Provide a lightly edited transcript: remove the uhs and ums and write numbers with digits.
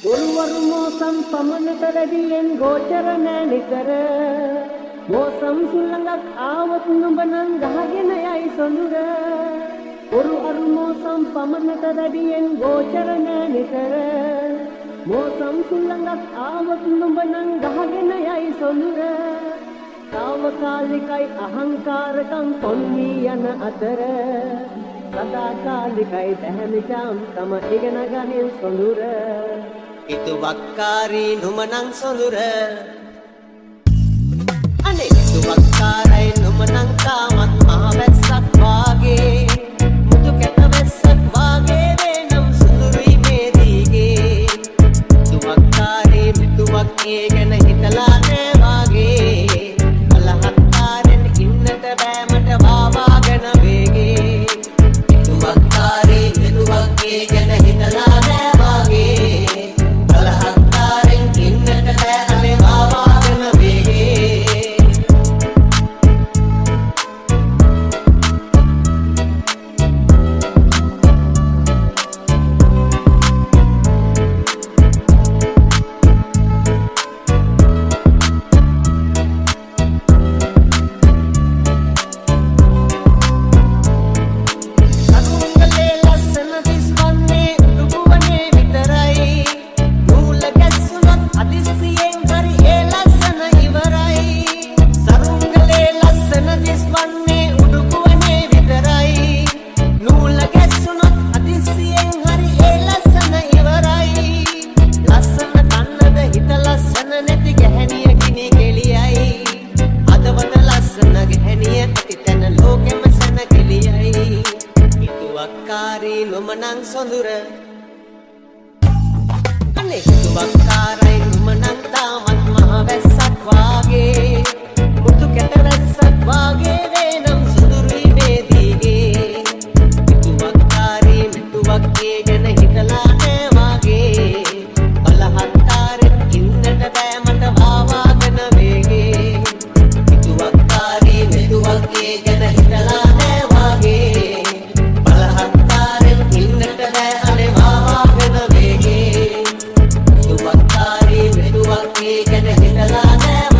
ගොළුවරු මෝසම් පමණට වැඩියෙන් ගෝචර නෑ නිකර මෝසම් සුළඟක් ආවොත් නුඹ නම් ගහගෙන යයි සොඳුර ගොළුවරු මෝසම් පමණට වැඩියෙන් ගෝචර නෑ නිකර මෝසම් සුළඟක් ආවොත් නුඹ නම් ගහගෙන යයි සොඳුර තාවකාලිකයි අහංකාරකම් පොන්වී යන අතර සදාකාලිකයි දැහැමිකම් තම ඉගෙන ගනින් සොඳුර හිතුවක්කාරී නුමනං සොඳුර අනේ හිතුවක්කාරයි නුමනං තාමත් මහවැස්සක් වාගේ මුතු කැටවැස්සක් වාගේ වේනම් සුඳුරුයි මේ දීගේ හිතුවක්කාරී මිතුවක් ඒ ගැන හිතලා නෑ වාගේ අලහත්කාරෙන් ඉන්නට බෑ මට වාවාගෙන වේගේ හිතුවක්කාරී මිතුවක් ඒ ගැන හිතලා නෑ වාගේ හිතුවක්කාරී නුමනං සොඳුර අනේ හිතුවක්කාරයි නුමනං තාමත් මහවැස්සක් වාගේ මුතු කැටවැස්සක් වාගේ වේනම් සුඳුරුයි මේ දීගේ හිතුවක්කාරී මිතුවක් ඒ ගැන හිතලා නෑ වාගේ බලහත්කාරෙන් ඉන්නට බෑ මට වාවාගෙන වේගේ හිතුවක්කාරී මිතුවක් ඒ ගැන හිතලා නෑ වාගේ Can I hit a